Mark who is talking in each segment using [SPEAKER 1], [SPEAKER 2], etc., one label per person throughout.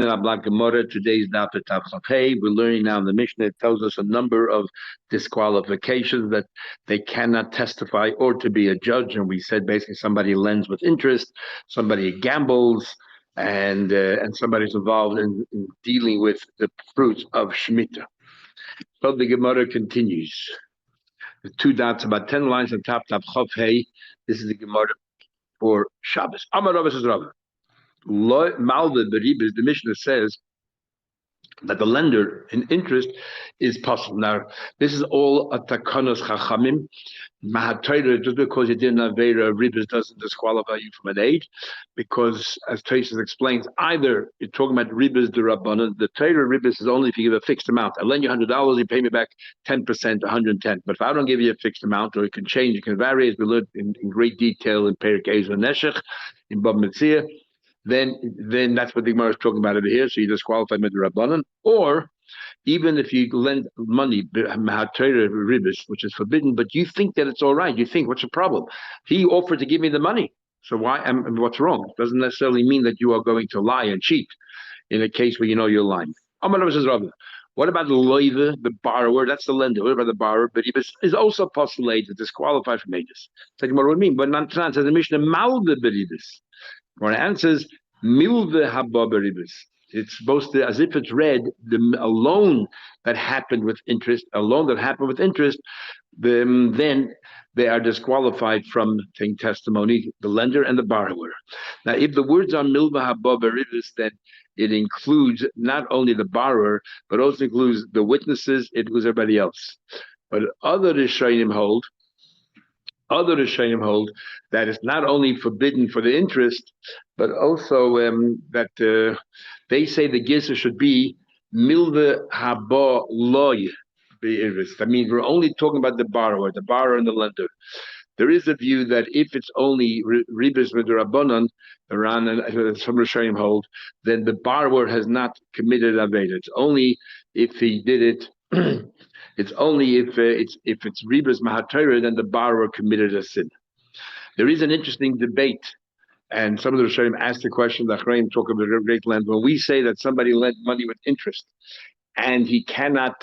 [SPEAKER 1] Today's Daf Hey. We're learning now in the Mishnah. It tells us a number of disqualifications that they cannot testify or to be a judge. And we said basically somebody lends with interest, somebody gambles, and somebody's involved in dealing with the fruits of Shemitah. So the Gemara continues. The two dots, about 10 lines on top, Hey. This is the Gemara for Shabbos. Amar Rabbah says Rabbah. The Mishnah says that the lender in interest is possible. Now, this is all a takanos chachamim. Just because you did an avera, ribis doesn't disqualify you from an aid, because as Traces explains, either you're talking about ribis the rabbanon. The Torah ribis is only if you give a fixed amount. I lend you $100, you pay me back 10%, 110. But if I don't give you a fixed amount, or it can change, it can vary, as we learned in great detail in Perek Ezer Neshech, in Bab Metzia, then that's what the Gemara is talking about over here. So you disqualify with the rabbanon, or even if you lend money, ribis, which is forbidden, but you think that it's all right. You think, what's the problem? He offered to give me the money, so what's wrong? It doesn't necessarily mean that you are going to lie and cheat in a case where you know you're lying. What about the loiva, the borrower? That's the lender. What about the borrower? But he is also postulated, disqualified from ages. So what do you mean? But Nantan says the Mishnah malve beribis. When it answers milve habba beribis. It's supposed to, as if it's read, a loan that happened with interest, then they are disqualified from taking testimony, the lender and the borrower. Now, if the words are milva haba beribis, then it includes not only the borrower, but also includes the witnesses, it includes everybody else. But other Rishonim hold that it's not only forbidden for the interest, but also that they say the gizah should be milve haba loy be'iris. That means we're only talking about the borrower and the lender. There is a view that if it's only ribis v'derabbanan, Iran and some Rishonim hold, then the borrower has not committed aveda. It's only if he did it. It's only if it's ribas mahatayra, then the borrower committed a sin. There is an interesting debate, and some of the Rishonim asked the question. The Achrayim talk about a great land. When we say that somebody lent money with interest, and he cannot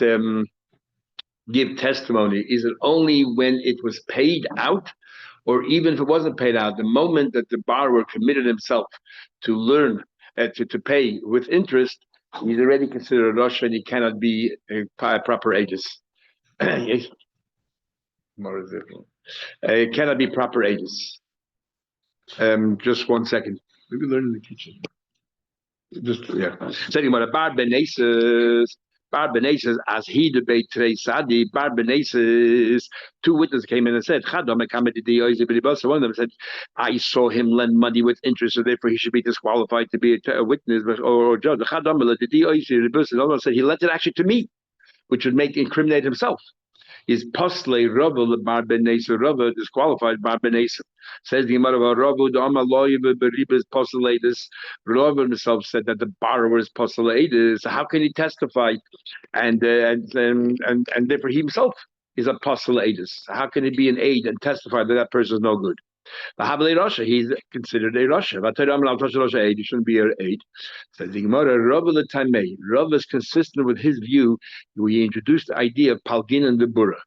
[SPEAKER 1] give testimony, is it only when it was paid out, or even if it wasn't paid out? The moment that the borrower committed himself to learn to pay with interest, he's already considered a Rosh, and he cannot be a proper aegis. It cannot be proper aegis. Just 1 second. Maybe learn in the kitchen. Saying about a bar beneses as he debate today. Sadi bar beneses. Two witnesses came in and said, one of them said, I saw him lend money with interest, so therefore he should be disqualified to be a witness or judge. The other one said he lent it actually to me, which would incriminate himself. Is postle Rava the bar benesa Rava disqualified bar benesa? Says the Gemara Rava the amaloy beribas postulatus. Rava himself said that the borrower is postulatus. So how can he testify? And therefore he himself is a postulatus. How can he be an aid and testify that person is no good? He's considered a Rasha. He shouldn't be an aid. Says the Gemara, Rav is consistent with his view. We introduced the idea of Palgin and the Bura.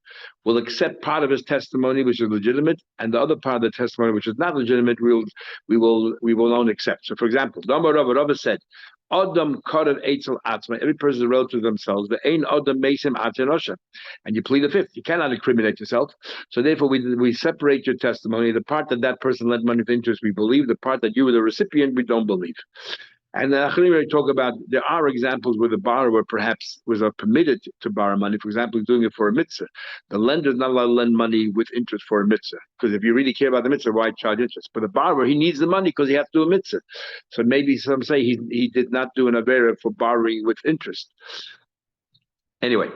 [SPEAKER 1] We'll accept part of his testimony, which is legitimate, and the other part of the testimony, which is not legitimate, we will not accept. So, for example, Rav said, Adam karev eitzel atzma. Every person is relative to themselves. The ein adam mesim atzerosha, and you plead the fifth. You cannot incriminate yourself. So therefore, we separate your testimony. The part that person lent money with interest, we believe. The part that you were the recipient, we don't believe. And we talk about, there are examples where the borrower perhaps was permitted to borrow money. For example, doing it for a mitzvah. The lender is not allowed to lend money with interest for a mitzvah, because if you really care about the mitzvah, why charge interest? But the borrower, he needs the money because he has to do a mitzvah. So maybe some say he did not do an avera for borrowing with interest. Anyway,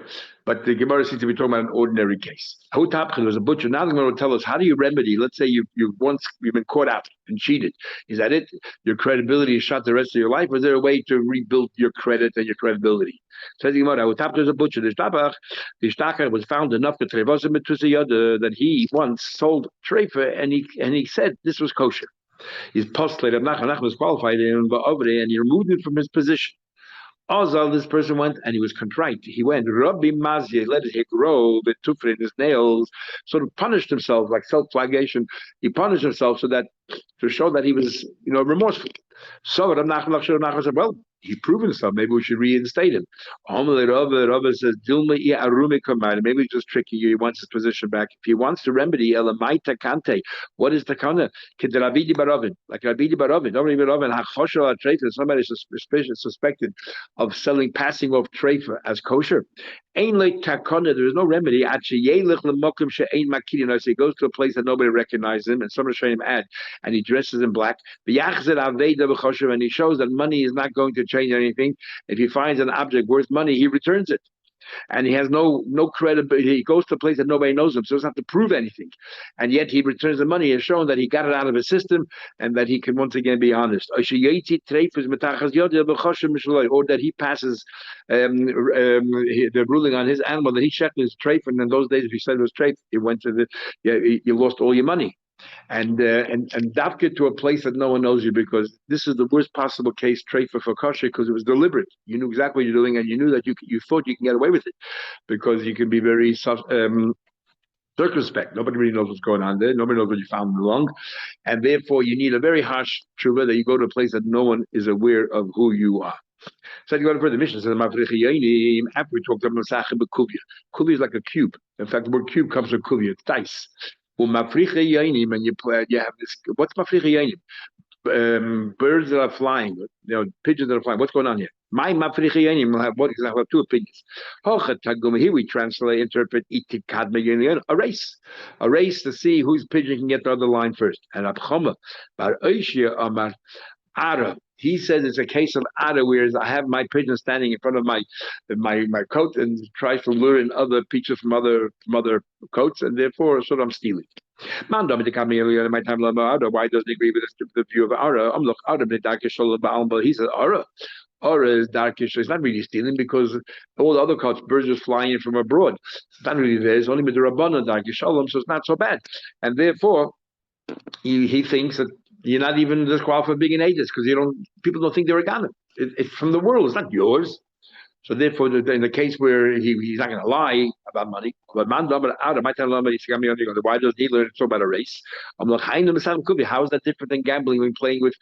[SPEAKER 1] but the Gemara seems to be talking about an ordinary case. There was a butcher. Now the Gemara will tell us, how do you remedy? Let's say you've been caught out and cheated. Is that it? Your credibility is shot the rest of your life? Or is there a way to rebuild your credit and your credibility? Says the Gemara, there's a butcher. The shtakar was found enough that he once sold treifa, and he said this was kosher. He's postulated Nachman was qualified and he removed him from his position. Azal, this person went and he was contrite. He went, Rabbi Mazia, let it grow, the tufri in his nails, sort of punished himself, like self-flagellation. He punished himself so that to show that he was, remorseful. So Rav Nachman said, well, he proved himself. Maybe we should reinstate him. Rabbi says, maybe he's just tricking you. He wants his position back. If he wants to remedy, Elamai Takante, what is Takana? Like Rabidi Barovin, somebody suspected of selling, passing off treifa as kosher. Ain like takona, there is no remedy. So he goes to a place that nobody recognizes him, and someone showing him ad, and he dresses in black. And he shows that money is not going to change anything. If he finds an object worth money, he returns it. And he has no credibility. He goes to a place that nobody knows him, so he doesn't have to prove anything. And yet he returns the money. He has shown that he got it out of his system and that he can once again be honest. Or that he passes the ruling on his animal that he checked his treif, and in those days, if he said it was treif, it went to you lost all your money. And dafka to a place that no one knows you, because this is the worst possible case treifa for kosher, because it was deliberate. You knew exactly what you're doing, and you knew that you thought you can get away with it, because you can be very circumspect. Nobody really knows what's going on there. Nobody knows what you found wrong, and therefore you need a very harsh tshuva that you go to a place that no one is aware of who you are. So you go to further mission. Says after we talked about Masachem Kuvia. Kuvia is like a cube. In fact, the word cube comes from kuvia. It's dice. And you have this. What's mafricha yainim? Birds that are flying, pigeons that are flying. What's going on here? My mafricha yainim will have two opinions. Here we interpret a race to see whose pigeon can get the other line first. And Abchama bar Oishia Amar Ara. He says it's a case of Ada, whereas I have my pigeon standing in front of my coat and tries to lure in other peaches from other coats, and therefore sort of I'm stealing. Why doesn't he agree with the view of Ara? He says Ara is darkish. It's not really stealing, because all the other coats, birds just flying in from abroad. It's not really there. It's only with the Rabbana darkish shalom, so it's not so bad. And therefore, he thinks that you're not even disqualified for being an ages, because people don't think they're a Ghana. It's from the world. It's not yours. So therefore, in the case where he's not going to lie about money, but why does he learn so about a race? How is that different than gambling when playing with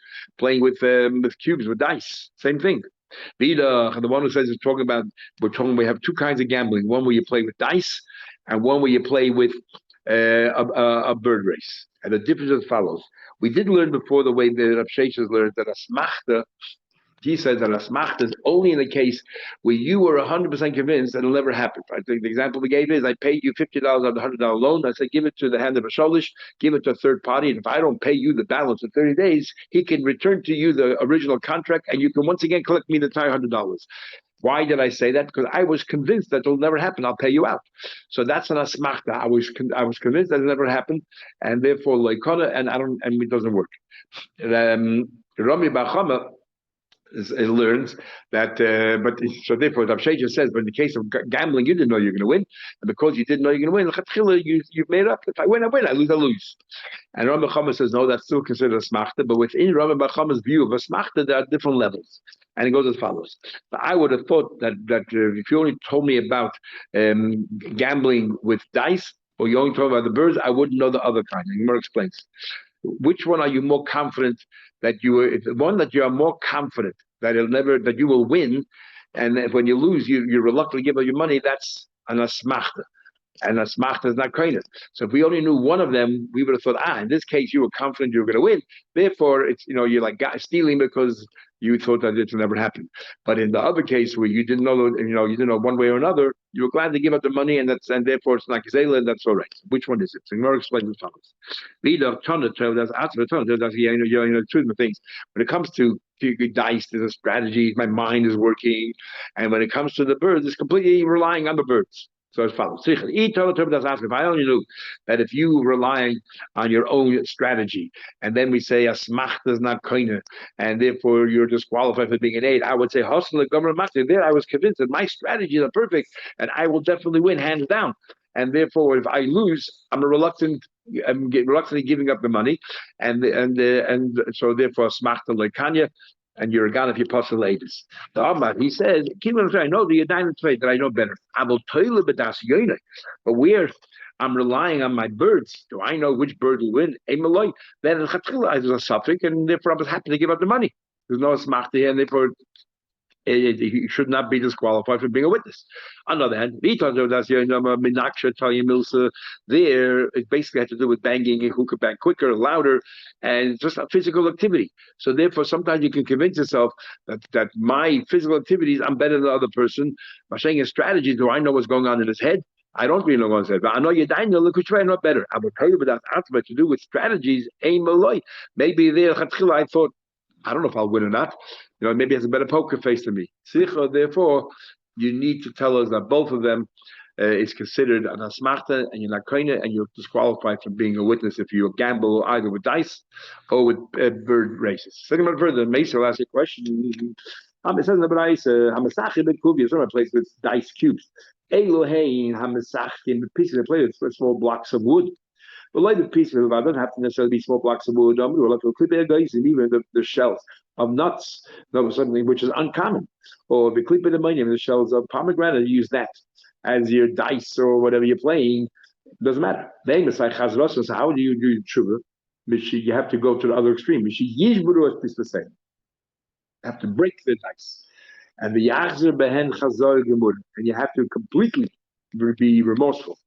[SPEAKER 1] cubes, with dice? Same thing. The one who says we have two kinds of gambling: one where you play with dice, and one where you play with a bird race. And the difference is as follows. We did learn before the way that Rav Sheshes learned that a smachta, he says that a smachta is only in the case where you were 100% convinced that it'll never happen. I think the example we gave is I paid you $50 on the $100 loan. I said, give it to the hand of a sholish, give it to a third party. And if I don't pay you the balance in 30 days, he can return to you the original contract, and you can once again collect me the entire $100. Why did I say that? Because I was convinced that it'll never happen. I'll pay you out. So that's an asmachta. I was convinced that it never happened, and therefore loikona, and it doesn't work. Rami Bachama learns that, so therefore, Rav Sheshes says, but in the case of gambling, you didn't know you're going to win, and because you didn't know you're going to win, you've made up. If I win, I win. I lose, I lose. And Rami Bachama says, no, that's still considered a smachta, but within Rami Bachama's view of a smachta, there are different levels. And it goes as follows. I would have thought that if you only told me about gambling with dice, or you only told me about the birds, I wouldn't know the other kind. And Gemara explains. Which one are you more confident that the one that you are more confident that that you will win, and if when you lose, you're reluctant to give up your money, that's an asmachta. And asmachta is not koinah. So if we only knew one of them, we would have thought, in this case, you were confident you were going to win. Therefore, it's you're like stealing because you thought that it would never happen. But in the other case where you didn't know, you didn't know one way or another, you were glad to give up the money, and therefore it's not gazela, and that's all right. Which one is it? So Gemara explains as follows. Two things. When it comes to dice, there's a strategy. My mind is working, and when it comes to the birds, it's completely relying on the birds. So as follows. If I only knew that if you rely on your own strategy, and then we say a smachta is not koinah, and therefore you're disqualified for being an aid, I would say hostel government machta. There, I was convinced that my strategies are perfect, and I will definitely win hands down. And therefore, if I lose, I'm reluctantly giving up the money, and so therefore smachta lekanya. and you're a god if you puzzle ladies. The Amar, he says, keep on trying. I know the Yadayim trade that I know better. But where I'm relying on my birds, do I know which bird will win? Then there's a suffix, and therefore I was happy to give up the money. There's no smachta here, and therefore he should not be disqualified for being a witness. On the other hand, there, it basically had to do with banging a hookah bang quicker, louder, and just a physical activity. So therefore, sometimes you can convince yourself that my physical activities, I'm better than the other person. By saying a strategy, do I know what's going on in his head? I don't really know what's head, but I know you're dying, look which way, I'm not better. I will tell you without ultimate to do with strategies, aim malloy. Maybe there, I thought, I don't know if I'll win or not. Maybe he has a better poker face than me. Therefore, you need to tell us that both of them is considered an asmachta, and you're not koine, and you're disqualified from being a witness if you gamble either with dice or with bird races. Second one further, Mesa will ask a question. It says in the Brais, Hamasach ben Kubi is a place with dice cubes. Elohein Hamasach in the pieces of play with small blocks of wood. The lighted pieces of don't have to necessarily be small blocks of wood. Or like and even the shells of nuts, something which is uncommon. Or the clip of the money, the shells of pomegranate, use that as your dice or whatever you're playing. It doesn't matter. So how do you do tshuva? You have to go to the other extreme. You have to break the dice. And the yachzer behen chazor gemur, and you have to completely be remorseful.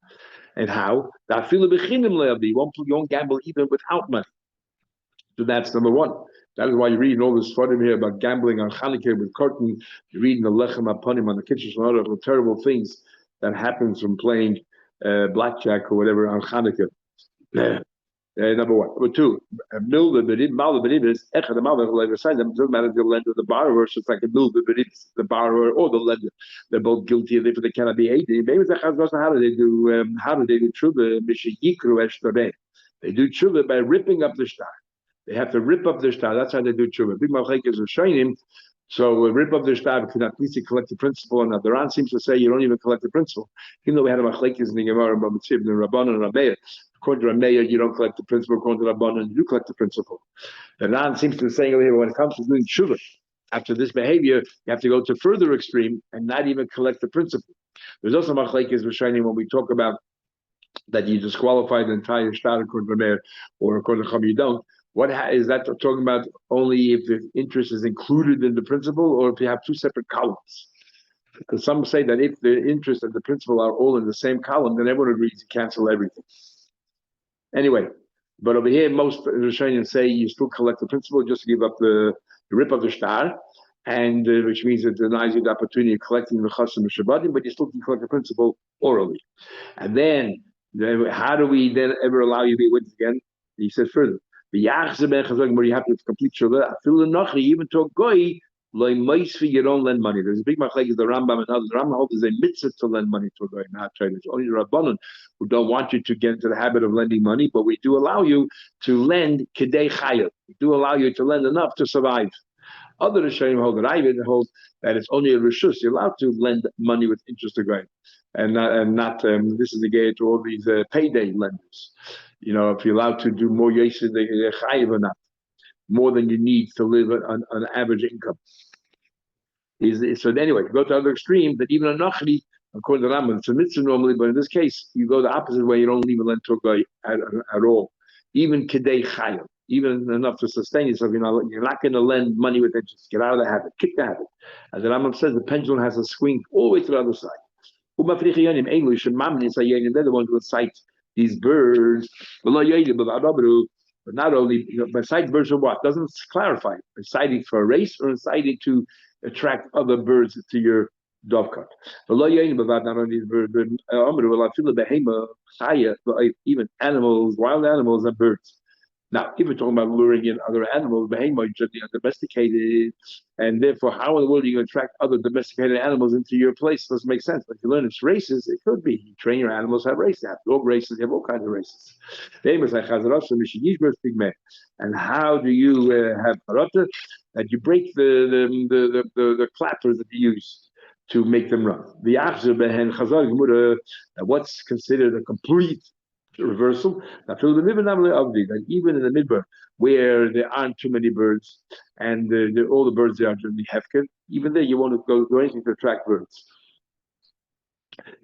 [SPEAKER 1] And how? You won't gamble even without money. So that's number one. That is why you're reading all this photo here about gambling on Chanukah with curtain. You're reading the lechem aponim on the kitchen, a lot of the terrible things that happens from playing blackjack or whatever on Chanukah. Number one. Number two, milda beribis. Echad malva beside them doesn't matter if the lender, the borrower. So it's like a milda beribis, the borrower or the lender. They're both guilty, and therefore they cannot be aided. Maybe how do they do? How do they do tshuva? They do tshuva by ripping up the shtar. They have to rip up the shtar. That's how they do tshuva. Big malchek is Rishonim. So rip up the shtar because at least you collect the principle. And the Ran seems to say you don't even collect the principle. Even though we had a machlekes in the Gemara about Mitzvah, the Rabbanan and Rameir. According to Rameir, you don't collect the principle. According to Rabbanan, you collect the principle. The Ran seems to be saying over here, when it comes to doing tshuva, after this behavior, you have to go to further extreme and not even collect the principle. There's also machlekes Rishonim when we talk about that you disqualify the entire shtar according to Rameir, or according to Chum you don't. What is that talking about? Only if the interest is included in the principal, or if you have two separate columns? Because some say that if the interest and the principal are all in the same column, then everyone agrees to cancel everything. Anyway, but over here, most Rishonim say you still collect the principal, just to give up the rip of the shtar, and which means it denies you the opportunity of collecting the chasim and shabbatim, but you still can collect the principal orally. And then, how do we then ever allow you to be witness again? He says further. The yachzer ben chazor where you have to complete shuvah. Even to a goy, you don't lend money. There's a big machlek is the Rambam and others. The Rambam holds is a mitzvah to lend money to a goy, not traders. Only the Rabbanon who don't want you to get into the habit of lending money, but we do allow you to lend kedei chayil. We do allow you to lend enough to survive. Other Rishonim hold that I even hold that it's only a reshus. You're allowed to lend money with interest to goy, and not this is the gay to all these payday lenders. If you're allowed to do more yeshiv, they're chayiv or not, more than you need to live on an average income. So anyway, you go to the other extreme, that even a nachri, according to Rambam, it's a mitzvah normally, but in this case, you go the opposite way, you don't even lend to a guy at all. Even kedei chayiv, even enough to sustain yourself, you're not going to lend money with interest. Get out of the habit, kick the habit. As the Rambam says, the pendulum has to swing all the way to the other side. They're the ones who incite these birds, but not only, besides birds for what? Doesn't clarify. Inciting for a race or inciting to attract other birds to your dovecot. Not only birds, even animals, wild animals and birds. Now, if we're talking about luring in other animals, behemoth are domesticated, and therefore, how in the world are you going to attract other domesticated animals into your place? It doesn't make sense. But if you learn it's races, it could be. You train your animals to have races. You have dog races, you have all kinds of races. And how do you have parata? That you break the clappers that you use to make them run. The what's considered a complete reversal. That even in the midbar where there aren't too many birds and all the birds there are generally hefker, even there you won't go anything to attract birds.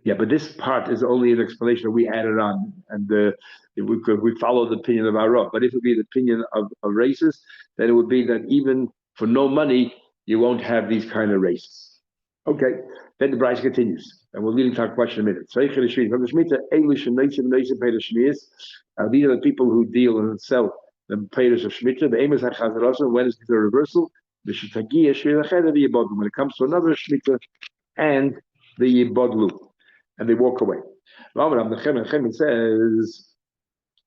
[SPEAKER 1] Yeah, but this part is only an explanation that we added on, and we follow the opinion of Arah. But if it would be the opinion of races, then it would be that even for no money, you won't have these kind of races. Okay, then the Bryce continues, and we'll lead into our question in a minute. These are the people who deal and sell the payers of Shemitah. The aim is when is the reversal? When it comes to another Shemitah and the Bodlu, and they walk away. Chemin says,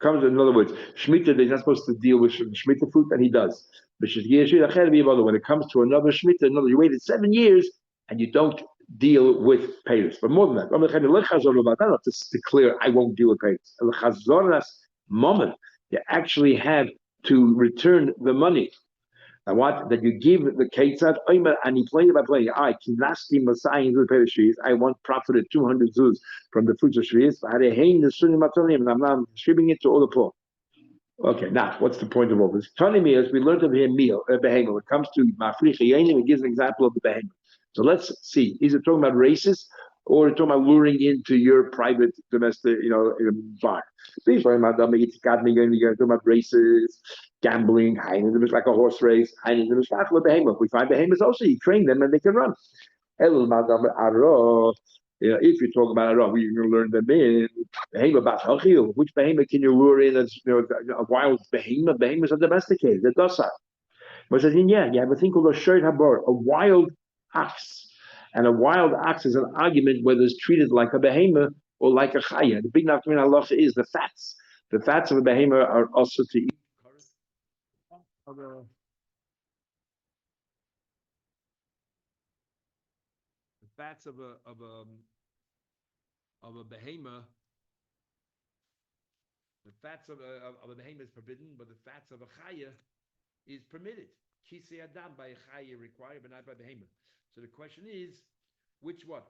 [SPEAKER 1] comes in other words, Shemitah, they're not supposed to deal with Shemitah fruit, and he does. When it comes to another Shemitah, you waited 7 years, and you don't deal with payers. But more than that, not to declare, I won't deal with payers. You actually have to return the money. And what? That you give the ketzad oimer and he played by playing. I kinasti masai into the shvius. I want profit at 200 zuz from the fruits of shvius. And I'm now distributing it to all the poor. Okay, now what's the point of all this? Tanimi, as we learned of him, meal behemoth. When it comes to mafricha yenim, it gives an example of the behemoth. So let's see. Is it talking about races or talking about luring into your private domestic, bar? Please talking about races, gambling, it's like a horse race. We find behemoths also. You train them and they can run. If you talk about it, we can learn them in behemoth. Which behemoth can you lure in as a wild behemoth? Behemoths are domesticated, they're docile. But says, you have a thing called a shert habor, a wild ox. And a wild ox is an argument whether it's treated like a behemoth or like a chaya. The big nafkamin halacha is the fats. The fats of a behemoth are also to eat. The fats of a behemoth, the fats of a behemoth is forbidden, but the fats of a chaya is permitted. Kisei adam by a chaya required, but not by behemoth. So the question is, which one?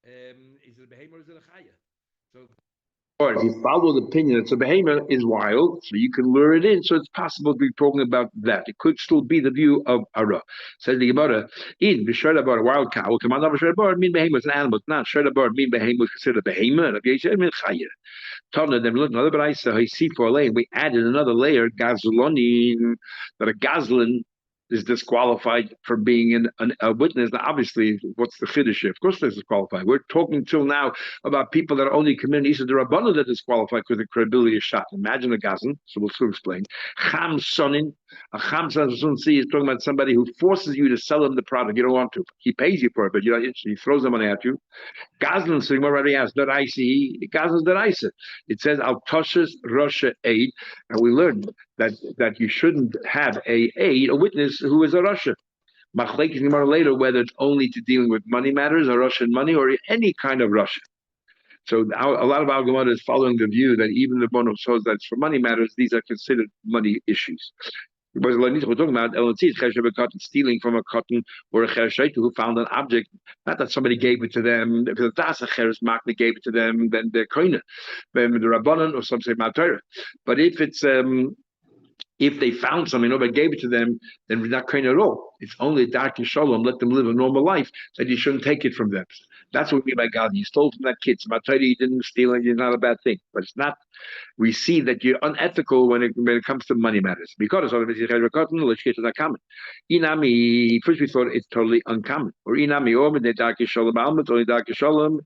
[SPEAKER 1] Is it a behemoth or is it a chaya? So, or if you follow the opinion that a behemoth is wild, so you can lure it in. So it's possible to be talking about that. It could still be the view of Ara. Says the Gemara, in B'Shred about a wild cow, come on, B'Shred about mean behemoth is an animal. Not Shred about mean behemoth considered a behemoth. Of Yisrael mean chaya. Tana them look another brayso. I see for a layer. We added another layer, gazlonin, that a gazlin is disqualified for being a witness. Now, obviously, what's the chiddush? Of course, they're disqualified. We're talking till now about people that are only committing Isa the Rabbana that disqualified because the credibility is shot. Imagine a gazlan, so we'll soon explain. Cham sonin, a cham sonin is talking about somebody who forces you to sell him the product. You don't want to. He pays you for it, but you're not interested. He throws the money at you. Gazlan, so you already asked, that I see, Gazlan's that I said. It says, Al Toshas Russia aid, and we learned that you shouldn't have a witness who is a Russia. Machlekes Gemara later whether it's only to dealing with money matters, or Russian money, or any kind of Russia. So a lot of our Gemara is following the view that even the one who shows that it's for money matters, these are considered money issues. Because we're talking about stealing from a cotton or a chershet who found an object, not that somebody gave it to them. If the das cheres makna gave it to them, then they're koine, then the rabbanon or some say matar. But if they found something, nobody gave it to them, then we're not koine at all. It's only dark and shalom, let them live a normal life, that you shouldn't take it from them. That's what we mean by God. You stole from that kid. So matar, you didn't steal it. It's not a bad thing, but it's not. We see that you're unethical when it comes to money matters. Because inami, first we thought it's totally uncommon. Or inami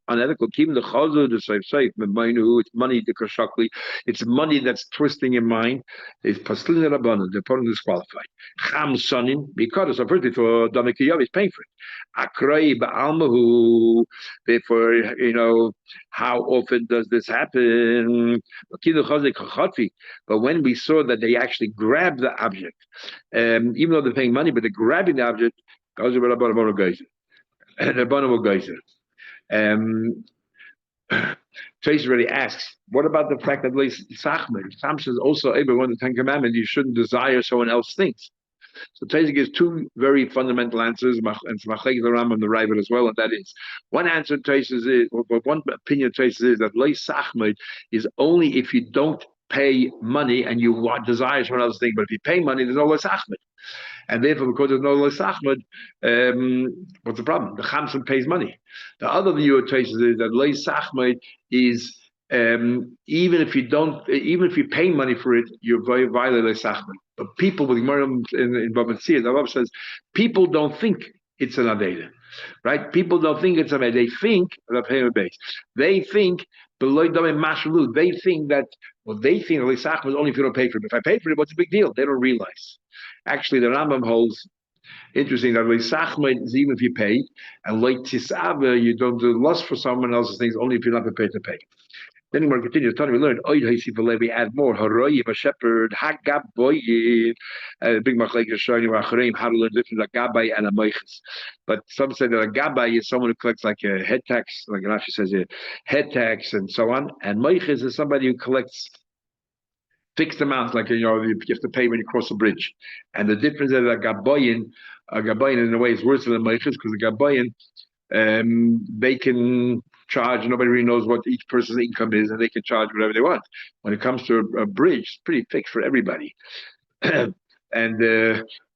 [SPEAKER 1] unethical. Keeping the chazu, the safe, it's money, the kashakli, it's money that's twisting your mind. It's paslin rabbanon, they're putting disqualified. Cham sonin, because first we thought Damikiyav is paying for it. Akrai ba'almahu, therefore, how often does this happen? But when we saw that they actually grabbed the object, even though they're paying money, but they're grabbing the object, Trace already asks, what about the fact that Sam says also, everyone the Ten Commandments, you shouldn't desire someone else's things. So Taisa gives two very fundamental answers, and Machlekes the Rambam and the Ravid as well, and that is one answer Taisa is, or one opinion Taisa is that Lo Sachmid is only if you don't pay money and you want desires for another thing, but if you pay money, there's no Lo Sachmid. And therefore, because there's no Los Ahmed, what's the problem? The Chamson pays money. The other view of traces is that Los Ahmed is even if you pay money for it, you're violating Los Ahmed. But people with Gemara in Bava Metzia, the Rav says, people don't think it's an Aveda. Right? People don't think it's a Aveda. They think They think they think that Los Ahmed is only if you don't pay for it. If I pay for it, what's the big deal? They don't realize. Actually, the Rambam holds interesting that Sachma is even if you pay, and like Tisaba, you don't do lust for someone else's things only if you're not prepared to pay. Then we're going to continue. We learned, we add more. Haroyim, a shepherd, Hagaboyin, big machlekes showing you how to learn different Gabay and a Meiches. But some say that a Gabay is someone who collects like a head tax, like Rashi says here, head tax and so on. And Meiches is somebody who collects fixed amounts, like you have to pay when you cross a bridge. And the difference is that a gabayin in a way is worse than a meiches because a gabayin they can charge. Nobody really knows what each person's income is, and they can charge whatever they want. When it comes to a bridge, it's pretty fixed for everybody. And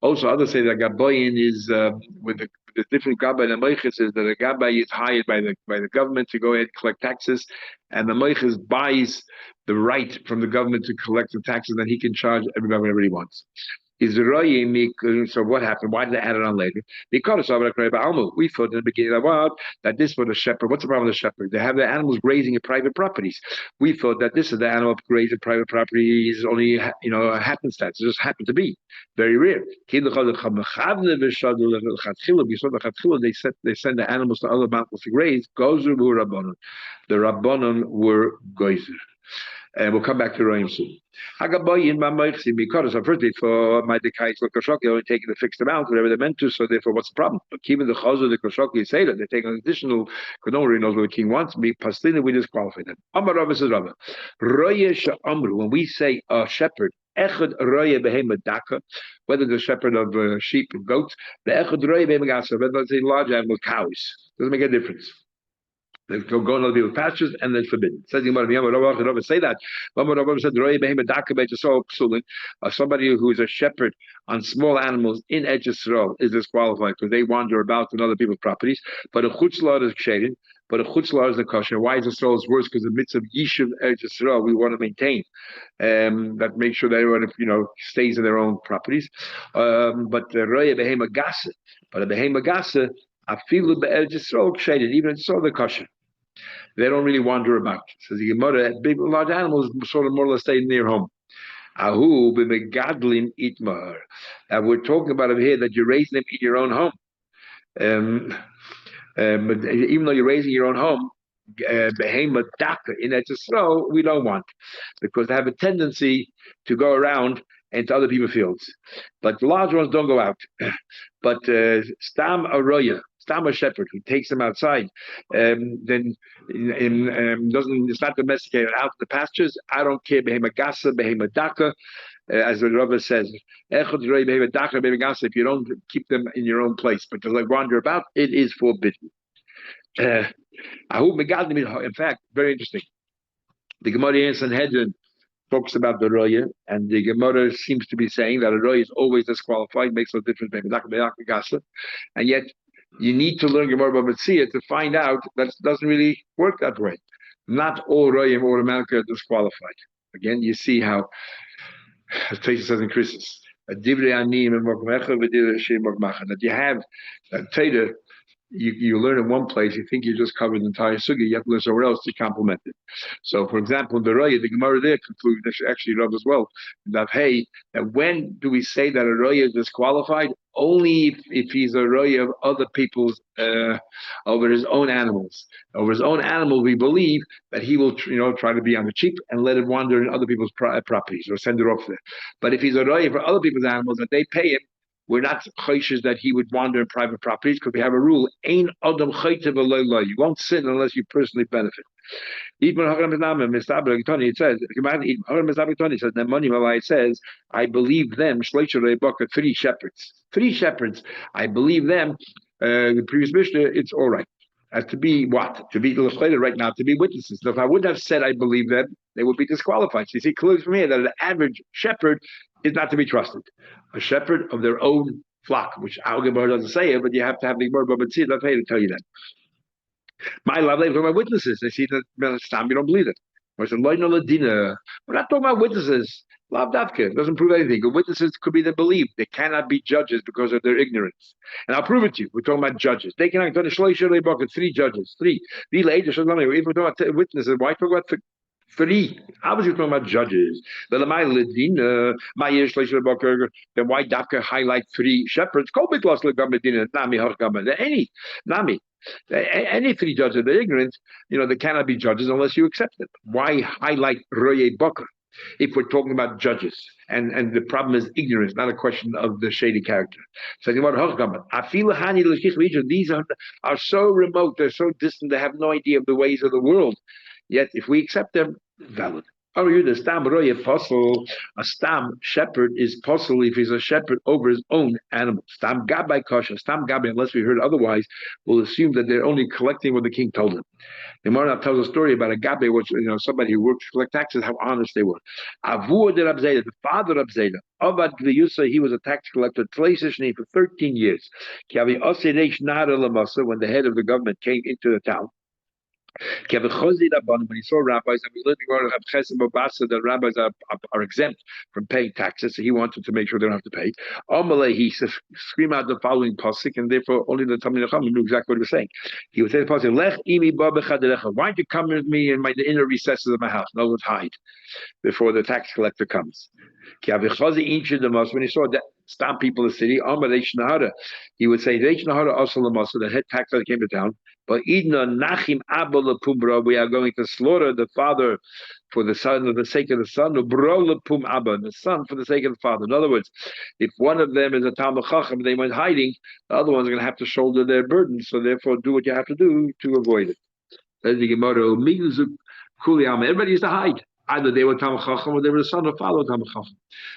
[SPEAKER 1] also others say that gabayin is with the different gabay and meiches is that a gabay is hired by the government to go ahead and collect taxes, and the meiches buys the right from the government to collect the taxes, and he can charge everybody whatever he wants. So what happened? Why did they add it on later? Because we thought in the beginning that this was a shepherd. What's the problem with the shepherd? They have their animals grazing in private properties. We thought that this is the animal grazing in private properties only a happenstance. It just happened to be very rare. They send the animals to other mountains to graze. The Rabbanon were goyzer. And we'll come back to Royim soon. Because I've heard it for my decais for Koshoki, only taking a fixed amount, whatever they're meant to, so therefore what's the problem? But keeping the Chazor, the Koshoki say that they're taking an additional, because no one really knows what the king wants, be Pastina, we disqualify them. Amar Rabba says Rabba. When we say a shepherd, Echad Roye Behema Daka, whether the shepherd of sheep and goats, the Echad Roye Behema Gasa, whether it's a large animal, cows, doesn't make a difference. They go in other people's pastures and then forbidden. Says the Gemara, say that. Somebody who is a shepherd on small animals in Eretz Yisrael is disqualified because they wander about in other people's properties. But a chutzlar is shaded. But a chutzlar is the kosher. Why is Yisrael is worse? Because the mitzvah of Yishuv Eretz Yisrael we want to maintain. That makes sure that everyone stays in their own properties. But roya behema gasa. But a behema gasa, I feel the Eretz Yisrael shaded. Even it's all the kosher. They don't really wander about. Says the Gemara, big, large animals sort of more or less stay near home. Ahu b'megadlim itmar. And we're talking about over here that you're raising them in your own home. But even though you're raising your own home, behemoth daka in Eretz Yisrael, we don't want because they have a tendency to go around into other people's fields. But the large ones don't go out. But stam aroya. A shepherd who takes them outside, then it's not domesticated out in the pastures. I don't care. Behema gasa, behema daka, as the Rebbe says, if you don't keep them in your own place, but to wander about, it is forbidden. In fact, very interesting. The Gemara in Sanhedrin talks about the roya, and the Gemara seems to be saying that a roya is always disqualified, makes no difference, and yet you need to learn Gemara Bava Metzia to find out that doesn't really work that way. Not all royim automatically are disqualified. Again, you see how, as Tosha says in Christmas, that you have Torah, you learn in one place, you think you just covered the entire sugi, you have to learn somewhere else to complement it. So, for example, the Raya, the Gemara there concludes, actually Rav as well, that when do we say that a Raya is disqualified? Only if he's a Raya of other people's, over his own animals. Over his own animal, we believe that he will, try to be on the cheap and let it wander in other people's properties or send it off there. But if he's a Raya for other people's animals that they pay him, we're not chayshes that he would wander in private properties because we have a rule: Ein adam chayte v'lo. You won't sin unless you personally benefit. Even it says, it says, it says, I believe them, three shepherds. Three shepherds. I believe them. The previous Mishnah, it's all right. As to be what? To be illustrated right now, to be witnesses. So if I wouldn't have said I believe them, they would be disqualified. So you see clearly from here that an average shepherd is not to be trusted. A shepherd of their own flock, which Al Gemara doesn't say it, but you have to have the Gemara Baba Tzid to tell you that. My love, they my witnesses. They see that Stam, you don't believe it. Or I said, we're not talking about witnesses. Lav Davka doesn't prove anything. The witnesses could be the believed. They cannot be judges because of their ignorance. And I'll prove it to you. We're talking about judges. They cannot go to three judges. Three. If we're talking about witnesses, why talk about three? Obviously, we're talking about judges. Then why Davka highlight three shepherds? Any three judges that are ignorant, they cannot be judges unless you accept it. Why highlight Roye Bakr if we're talking about judges? And the problem is ignorance, not a question of the shady character. So these are so remote, they're so distant, they have no idea of the ways of the world. Yet if we accept them, valid. A stam shepherd is possible if he's a shepherd over his own animals. Stam gabbai kosher, stam gabbai, unless we heard otherwise, we'll assume that they're only collecting what the king told them. The Gemara tells a story about a gabbai, which somebody who worked to collect taxes, how honest they were. Avur de Rabzeda, the father of Zeda, Avad Gliyusa, he was a tax collector, for 13 years. When the head of the government came into the town, when he saw rabbis, and we live in that rabbis are exempt from paying taxes, so he wanted to make sure they don't have to pay. Amalei, he screamed out the following pasuk, and therefore only the Talmidei Chacham knew exactly what he was saying. He would say the pasuk, Lech imi ba b'chaderecha. Why don't you come with me in the inner recesses of my house? In other words, hide before the tax collector comes. When he saw that stamp people in the city, he would say, the head tax collector came to town. But Idna Nachim Abba we are going to slaughter the father for the son, for the sake of the son, the son for the sake of the father. In other words, if one of them is a Talmid Chacham, they went hiding, the other ones are going to have to shoulder their burden. So therefore, do what you have to do to avoid it. That's the Gemara. Everybody used to hide. Either they were Talmid Chacham or they were the son or father of Talmid Chacham.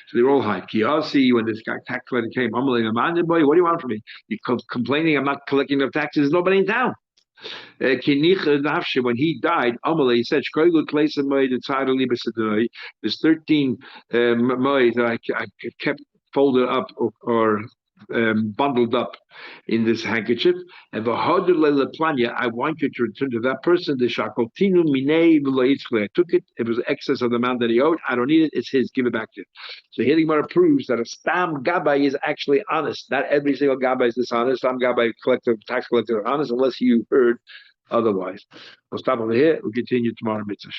[SPEAKER 1] So they were all hide. Kiyasi, when this guy tax collector came, boy, what do you want from me? You're complaining I'm not collecting enough taxes. There's nobody in town. When he died, he said, there's 13 that I kept folded up or bundled up in this handkerchief. And I want you to return to that person. I took it. It was excess of the amount that he owed. I don't need it. It's his. Give it back to him. So here the Gemara proves that a stam gabbai is actually honest. Not every single gabbai is dishonest. Stam gabbai tax collector are honest unless you heard otherwise. We'll stop over here. We'll continue tomorrow. Mitzvah.